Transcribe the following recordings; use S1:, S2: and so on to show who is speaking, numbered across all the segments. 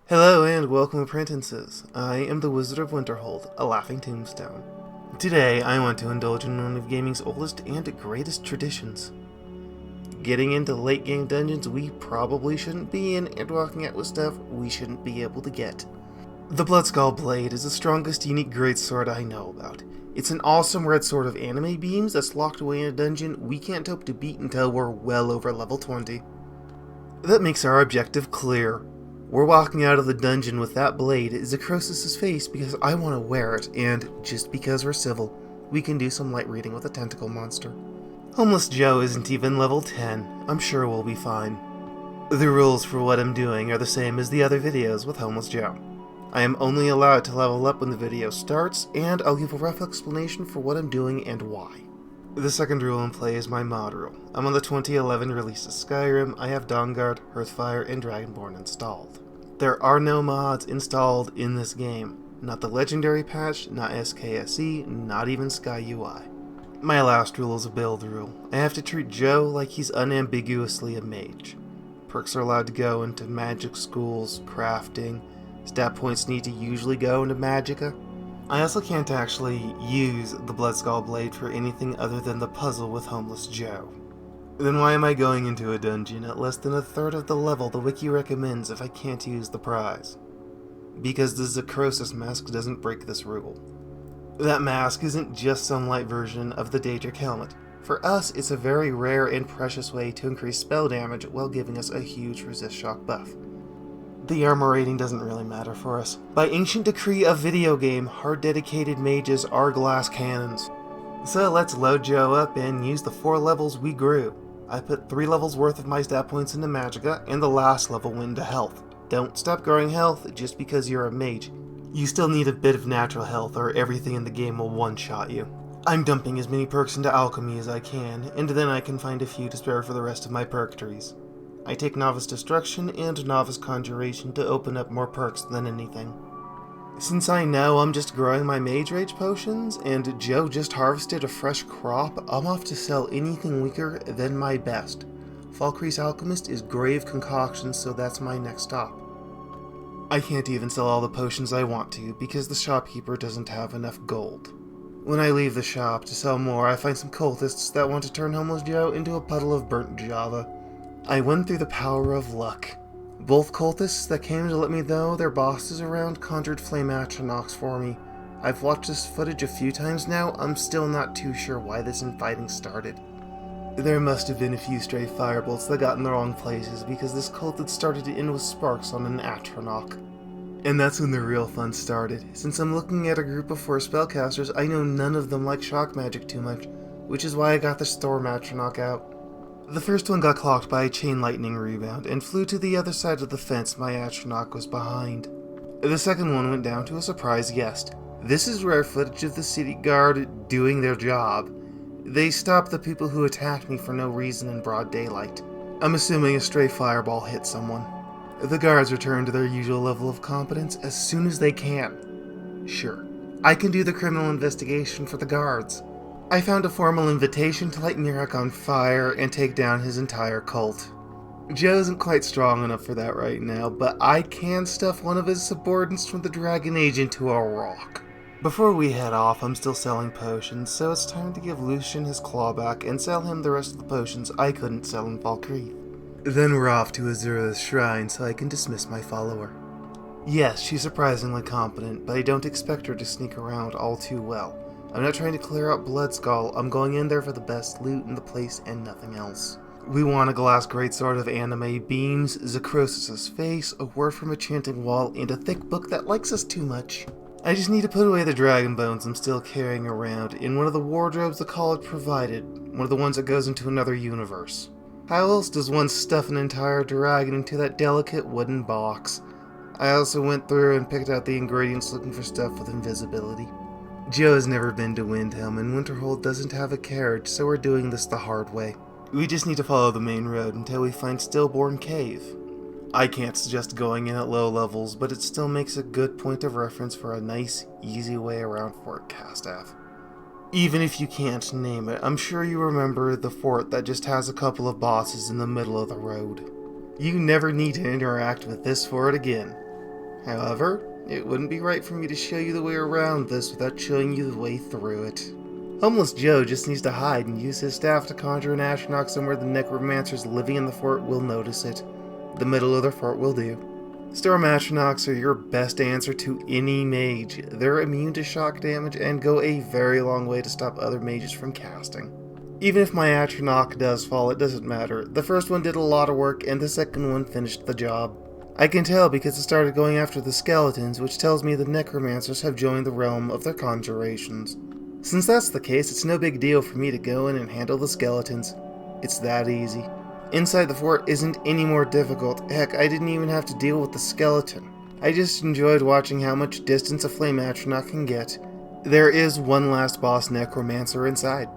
S1: Hello and welcome apprentices. I am the Wizard of Winterhold, a laughing tombstone. Today I want to indulge in one of gaming's oldest and greatest traditions. Getting into late game dungeons we probably shouldn't be in and walking out with stuff we shouldn't be able to get. The Bloodskal blade is the strongest unique greatsword I know about. It's an awesome red sword of anime beams that's locked away in a dungeon we can't hope to beat until we're well over level 20. That makes our objective clear. We're walking out of the dungeon with that blade at Zahkriisos' face because I want to wear it, and just because we're civil, we can do some light reading with a tentacle monster. Homeless Joe isn't even level 10, I'm sure we'll be fine. The rules for what I'm doing are the same as the other videos with Homeless Joe. I am only allowed to level up when the video starts, and I'll give a rough explanation for what I'm doing and why. The second rule in play is my mod rule. I'm on the 2011 release of Skyrim, I have Dawnguard, Hearthfire, and Dragonborn installed. There are no mods installed in this game. Not the Legendary patch, not SKSE, not even SkyUI. My last rule is a build rule. I have to treat Joe like he's unambiguously a mage. Perks are allowed to go into magic schools, crafting, stat points need to usually go into magicka. I also can't actually use the Bloodskal blade for anything other than the puzzle with Homeless Joe. Then why am I going into a dungeon at less than a third of the level the wiki recommends if I can't use the prize? Because the Zahkriisos mask doesn't break this rule. That mask isn't just some light version of the Daedric helmet. For us, it's a very rare and precious way to increase spell damage while giving us a huge resist shock buff. The armor rating doesn't really matter for us. By ancient decree of video game, hard-dedicated mages are glass cannons. So let's load Joe up and use the 4 levels we grew. I put 3 levels worth of my stat points into magicka, and the last level went into health. Don't stop growing health just because you're a mage. You still need a bit of natural health or everything in the game will one-shot you. I'm dumping as many perks into alchemy as I can, and then I can find a few to spare for the rest of my perk trees. I take Novice Destruction and Novice Conjuration to open up more perks than anything. Since I know I'm just growing my Mage Rage potions, and Joe just harvested a fresh crop, I'm off to sell anything weaker than my best. Falkreath's Alchemist is Grave Concoction, so that's my next stop. I can't even sell all the potions I want to, because the shopkeeper doesn't have enough gold. When I leave the shop to sell more, I find some cultists that want to turn Homeless Joe into a puddle of burnt Java. I went through the power of luck. Both cultists that came to let me know their bosses around conjured flame atronachs for me. I've watched this footage a few times now, I'm still not too sure why this infighting started. There must have been a few stray firebolts that got in the wrong places because this cult had started to end with sparks on an atronach. And that's when the real fun started. Since I'm looking at a group of 4 spellcasters, I know none of them like shock magic too much, which is why I got the storm atronach out. The first one got clocked by a chain lightning rebound and flew to the other side of the fence my atronach was behind. The second one went down to a surprise guest. This is rare footage of the city guard doing their job. They stopped the people who attacked me for no reason in broad daylight. I'm assuming a stray fireball hit someone. The guards return to their usual level of competence as soon as they can. Sure, I can do the criminal investigation for the guards. I found a formal invitation to light Mirek on fire and take down his entire cult. Joe isn't quite strong enough for that right now, but I can stuff one of his subordinates from the Dragon Age into a rock. Before we head off, I'm still selling potions, so it's time to give Lucian his claw back and sell him the rest of the potions I couldn't sell in Falkreath. Then we're off to Azura's shrine so I can dismiss my follower. Yes, she's surprisingly competent, but I don't expect her to sneak around all too well. I'm not trying to clear out Bloodskal, I'm going in there for the best loot in the place and nothing else. We want a glass greatsword of anime beams, Zahkriisos' face, a word from a chanting wall, and a thick book that likes us too much. I just need to put away the dragon bones I'm still carrying around in one of the wardrobes the college provided, one of the ones that goes into another universe. How else does one stuff an entire dragon into that delicate wooden box? I also went through and picked out the ingredients looking for stuff with invisibility. Joe has never been to Windhelm, and Winterhold doesn't have a carriage, so we're doing this the hard way. We just need to follow the main road until we find Stillborn Cave. I can't suggest going in at low levels, but it still makes a good point of reference for a nice, easy way around Fort Castaff. Even if you can't name it, I'm sure you remember the fort that just has a couple of bosses in the middle of the road. You never need to interact with this fort again. However, it wouldn't be right for me to show you the way around this without showing you the way through it. Homeless Joe just needs to hide and use his staff to conjure an Atronach somewhere the necromancers living in the fort will notice it. The middle of the fort will do. Storm Atronachs are your best answer to any mage. They're immune to shock damage and go a very long way to stop other mages from casting. Even if my Atronach does fall, it doesn't matter. The first one did a lot of work and the second one finished the job. I can tell because it started going after the skeletons, which tells me the necromancers have joined the realm of their conjurations. Since that's the case, it's no big deal for me to go in and handle the skeletons. It's that easy. Inside the fort isn't any more difficult. Heck, I didn't even have to deal with the skeleton. I just enjoyed watching how much distance a flame Atronach can get. There is one last boss necromancer inside.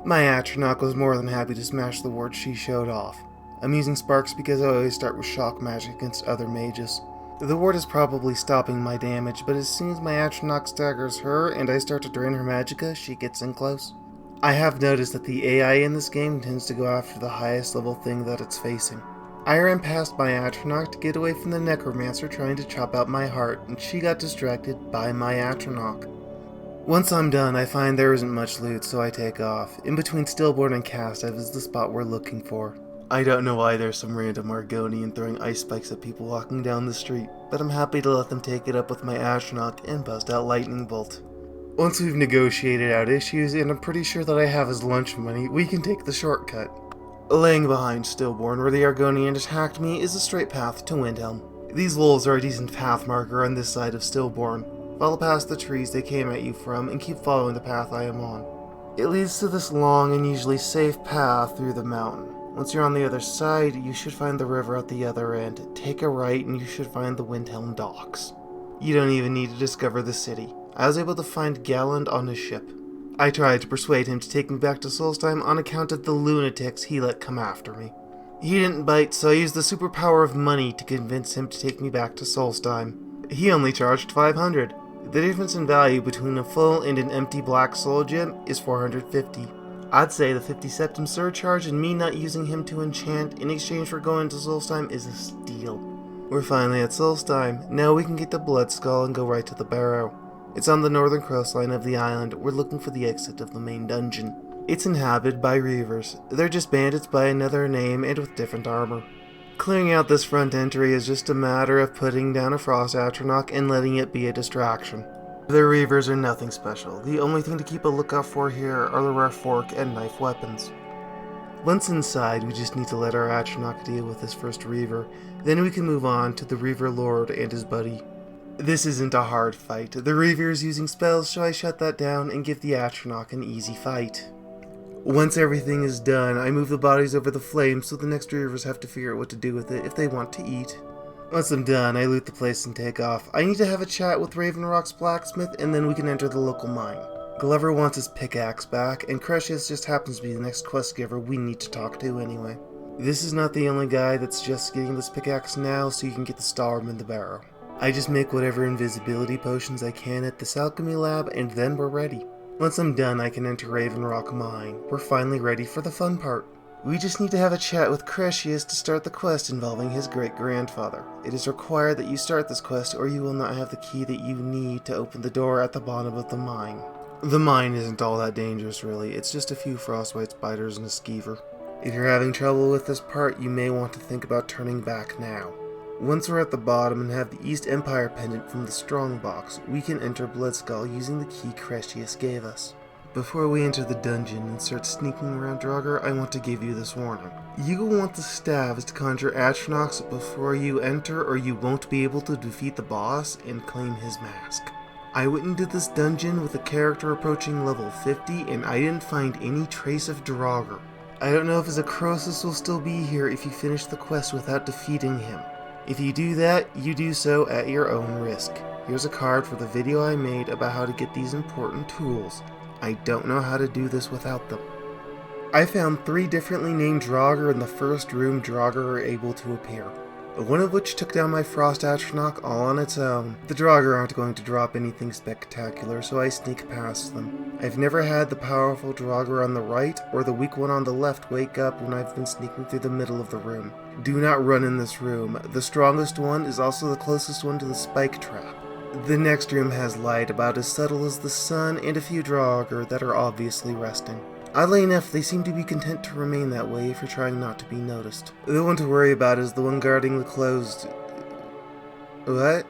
S1: My Atronach was more than happy to smash the ward she showed off. I'm using sparks because I always start with shock magic against other mages. The ward is probably stopping my damage, but as soon as my Atronach staggers her and I start to drain her magicka, she gets in close. I have noticed that the AI in this game tends to go after the highest level thing that it's facing. I ran past my Atronach to get away from the necromancer trying to chop out my heart, and she got distracted by my Atronach. Once I'm done, I find there isn't much loot, so I take off. In between Stillborn and Castev is the spot we're looking for. I don't know why there's some random Argonian throwing ice spikes at people walking down the street, but I'm happy to let them take it up with my Atronach and bust out Lightning Bolt. Once we've negotiated out issues, and I'm pretty sure that I have his lunch money, we can take the shortcut. Laying behind Stillborn, where the Argonian attacked me, is a straight path to Windhelm. These wolves are a decent path marker on this side of Stillborn. Follow past the trees they came at you from, and keep following the path I am on. It leads to this long and usually safe path through the mountain. Once you're on the other side, you should find the river at the other end. Take a right and you should find the Windhelm docks. You don't even need to discover the city. I was able to find Galland on his ship. I tried to persuade him to take me back to Solstheim on account of the lunatics he let come after me. He didn't bite, so I used the superpower of money to convince him to take me back to Solstheim. He only charged 500. The difference in value between a full and an empty black soul gem is 450. I'd say the 50 septim surcharge and me not using him to enchant in exchange for going to Solstheim is a steal. We're finally at Solstheim. Now we can get to Bloodskal and go right to the Barrow. It's on the northern coastline of the island. We're looking for the exit of the main dungeon. It's inhabited by Reavers. They're just bandits by another name and with different armor. Clearing out this front entry is just a matter of putting down a Frost Atronach and letting it be a distraction. The Reavers are nothing special. The only thing to keep a lookout for here are the rare fork and knife weapons. Once inside, we just need to let our Atronach deal with this first Reaver, then we can move on to the Reaver Lord and his buddy. This isn't a hard fight. The Reaver is using spells, so I shut that down and give the Atronach an easy fight. Once everything is done, I move the bodies over the flames so the next Reavers have to figure out what to do with it if they want to eat. Once I'm done, I loot the place and take off. I need to have a chat with Ravenrock's blacksmith and then we can enter the local mine. Glover wants his pickaxe back, and Crucius just happens to be the next quest giver we need to talk to anyway. This is not the only guy that's just getting this pickaxe now, so you can get the Starm in the Barrow. I just make whatever invisibility potions I can at this alchemy lab, and then we're ready. Once I'm done, I can enter Ravenrock Mine. We're finally ready for the fun part. We just need to have a chat with Crucius to start the quest involving his great-grandfather. It is required that you start this quest or you will not have the key that you need to open the door at the bottom of the mine. The mine isn't all that dangerous really, it's just a few frostbite spiders and a skeever. If you're having trouble with this part, you may want to think about turning back now. Once we're at the bottom and have the East Empire pendant from the Strongbox, we can enter Bloodskal using the key Crucius gave us. Before we enter the dungeon and start sneaking around Draugr, I want to give you this warning. You will want the staves to conjure Atronachs before you enter, or you won't be able to defeat the boss and claim his mask. I went into this dungeon with a character approaching level 50 and I didn't find any trace of Draugr. I don't know if Zahkriisos will still be here if you finish the quest without defeating him. If you do that, you do so at your own risk. Here's a card for the video I made about how to get these important tools. I don't know how to do this without them. I found 3 differently named Draugr in the first room Draugr are able to appear. one of which took down my Frost Atronach all on its own. The Draugr aren't going to drop anything spectacular, so I sneak past them. I've never had the powerful Draugr on the right or the weak one on the left wake up when I've been sneaking through the middle of the room. Do not run in this room. The strongest one is also the closest one to the spike trap. The next room has light about as subtle as the sun and a few Draugr that are obviously resting. Oddly enough, they seem to be content to remain that way if you're trying not to be noticed. The one to worry about is the one guarding the closed... What?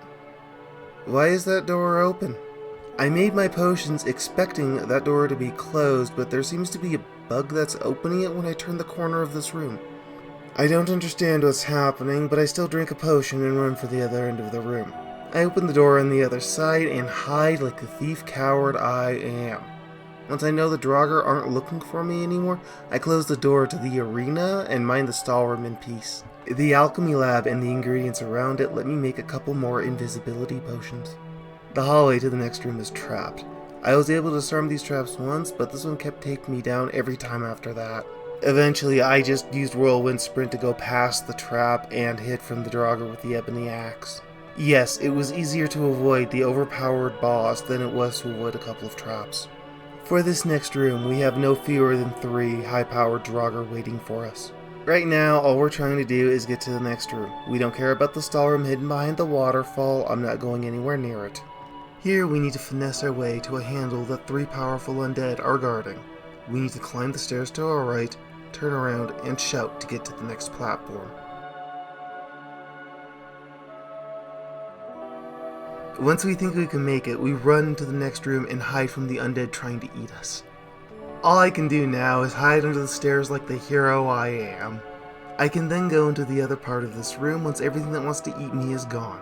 S1: Why is that door open? I made my potions expecting that door to be closed, but there seems to be a bug that's opening it when I turn the corner of this room. I don't understand what's happening, but I still drink a potion and run for the other end of the room. I open the door on the other side and hide like the thief coward I am. Once I know the Draugr aren't looking for me anymore, I close the door to the arena and mind the stallroom in peace. The alchemy lab and the ingredients around it let me make a couple more invisibility potions. The hallway to the next room is trapped. I was able to disarm these traps once, but this one kept taking me down every time after that. Eventually, I just used Whirlwind Sprint to go past the trap and hit from the Draugr with the ebony axe. Yes, it was easier to avoid the overpowered boss than it was to avoid a couple of traps. For this next room, we have no fewer than 3 high-powered Draugr waiting for us. Right now, all we're trying to do is get to the next room. We don't care about the stallroom hidden behind the waterfall. I'm not going anywhere near it. Here, we need to finesse our way to a handle that 3 powerful undead are guarding. We need to climb the stairs to our right, turn around, and shout to get to the next platform. Once we think we can make it, we run into the next room and hide from the undead trying to eat us. All I can do now is hide under the stairs like the hero I am. I can then go into the other part of this room once everything that wants to eat me is gone.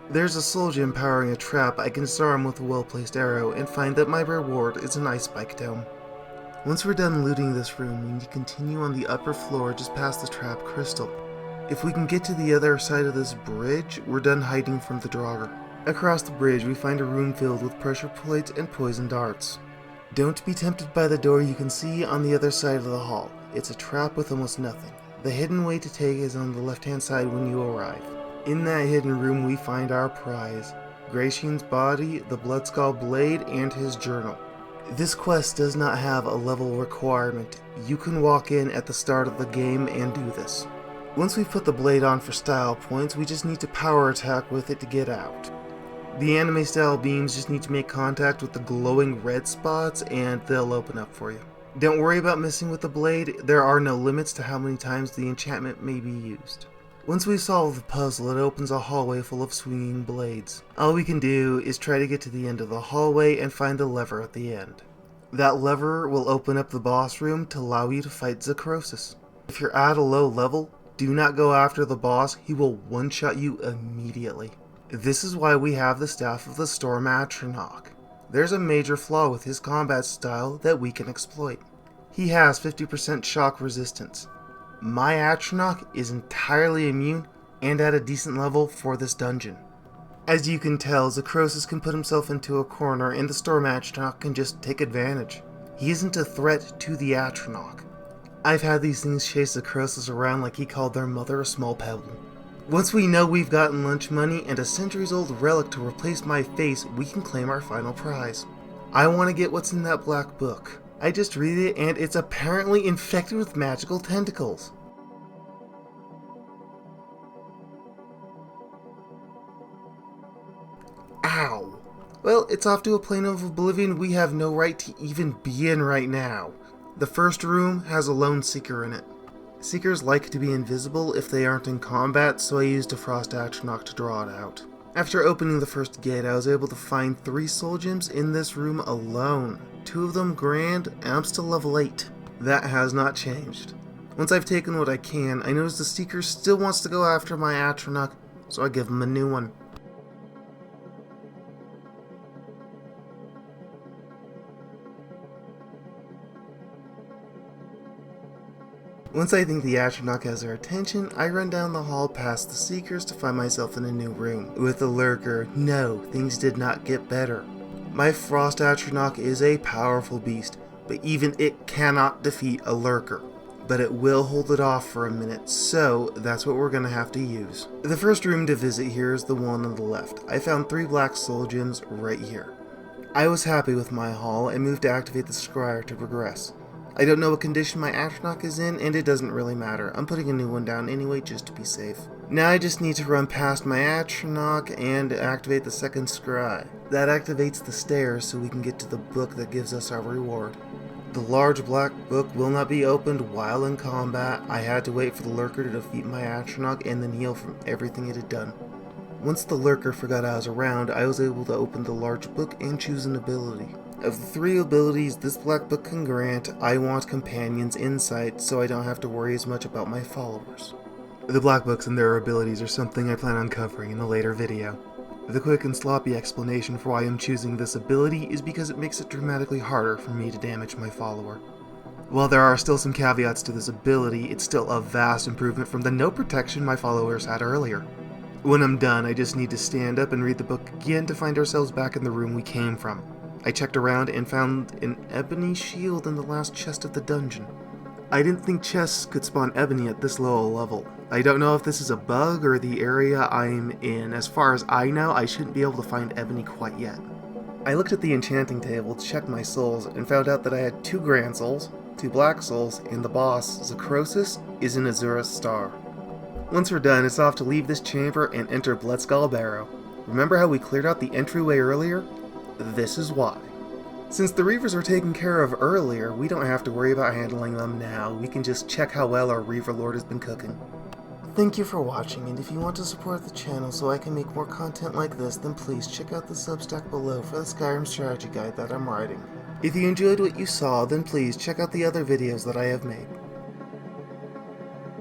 S1: There's a soul gem powering a trap I can disarm with a well-placed arrow and find that my reward is an ice spike dome. Once we're done looting this room, we need to continue on the upper floor just past the trap crystal. If we can get to the other side of this bridge, we're done hiding from the Draugr. Across the bridge, we find a room filled with pressure plates and poison darts. Don't be tempted by the door you can see on the other side of the hall. It's a trap with almost nothing. The hidden way to take is on the left-hand side when you arrive. In that hidden room, we find our prize, Gratian's body, the Bloodskal blade, and his journal. This quest does not have a level requirement. You can walk in at the start of the game and do this. Once we've put the blade on for style points, we just need to power attack with it to get out. The anime style beams just need to make contact with the glowing red spots and they'll open up for you. Don't worry about messing with the blade, there are no limits to how many times the enchantment may be used. Once we solve the puzzle, it opens a hallway full of swinging blades. All we can do is try to get to the end of the hallway and find the lever at the end. That lever will open up the boss room to allow you to fight Zahkriisos. If you're at a low level, do not go after the boss, he will one-shot you immediately. This is why we have the Staff of the Storm Atronach. There's a major flaw with his combat style that we can exploit. He has 50% shock resistance. My Atronach is entirely immune and at a decent level for this dungeon. As you can tell, Zahkriisos can put himself into a corner and the Storm Atronach can just take advantage. He isn't a threat to the Atronach. I've had these things chase Zahkriisos around like he called their mother a small pebble. Once we know we've gotten lunch money and a centuries-old relic to replace my face, we can claim our final prize. I want to get what's in that black book. I just read it and it's apparently infected with magical tentacles. Ow. Well, it's off to a plane of oblivion we have no right to even be in right now. The first room has a lone seeker in it. Seekers like to be invisible if they aren't in combat, so I used a Frost Atronach to draw it out. After opening the first gate, I was able to find 3 soul gems in this room alone. 2 of them grand, and I'm still level 8. That has not changed. Once I've taken what I can, I notice the Seeker still wants to go after my Atronach, so I give him a new one. Once I think the Atronach has their attention, I run down the hall past the Seekers to find myself in a new room. With a lurker, no, things did not get better. My Frost Atronach is a powerful beast, but even it cannot defeat a lurker. but it will hold it off for a minute, so that's what we're gonna have to use. The first room to visit here is the one on the left. I found 3 black soul gems right here. I was happy with my haul and moved to activate the scryer to progress. I don't know what condition my Atronach is in, and it doesn't really matter. I'm putting a new one down anyway just to be safe. Now I just need to run past my Atronach and activate the second scry. That activates the stairs so we can get to the book that gives us our reward. The large black book will not be opened while in combat. I had to wait for the lurker to defeat my Atronach and then heal from everything it had done. Once the lurker forgot I was around, I was able to open the large book and choose an ability. Of the 3 abilities this black book can grant, I want Companion's Insight so I don't have to worry as much about my followers. The black books and their abilities are something I plan on covering in a later video. The quick and sloppy explanation for why I'm choosing this ability is because it makes it dramatically harder for me to damage my follower. While there are still some caveats to this ability, it's still a vast improvement from the no protection my followers had earlier. When I'm done, I just need to stand up and read the book again to find ourselves back in the room we came from. I checked around and found an ebony shield in the last chest of the dungeon. I didn't think chests could spawn ebony at this low a level. I don't know if this is a bug or the area I'm in. As far as I know, I shouldn't be able to find ebony quite yet. I looked at the enchanting table to check my souls and found out that I had 2 grand souls, 2 black souls, and the boss, Zahkriisos, is an Azura's star. Once we're done, it's off to leave this chamber and enter Bloodskal Barrow. Remember how we cleared out the entryway earlier? This is why. Since the Reavers were taken care of earlier, we don't have to worry about handling them now. We can just check how well our Reaver Lord has been cooking. Thank you for watching, and if you want to support the channel so I can make more content like this, then please check out the Substack below for the Skyrim strategy guide that I'm writing. If you enjoyed what you saw, then please check out the other videos that I have made.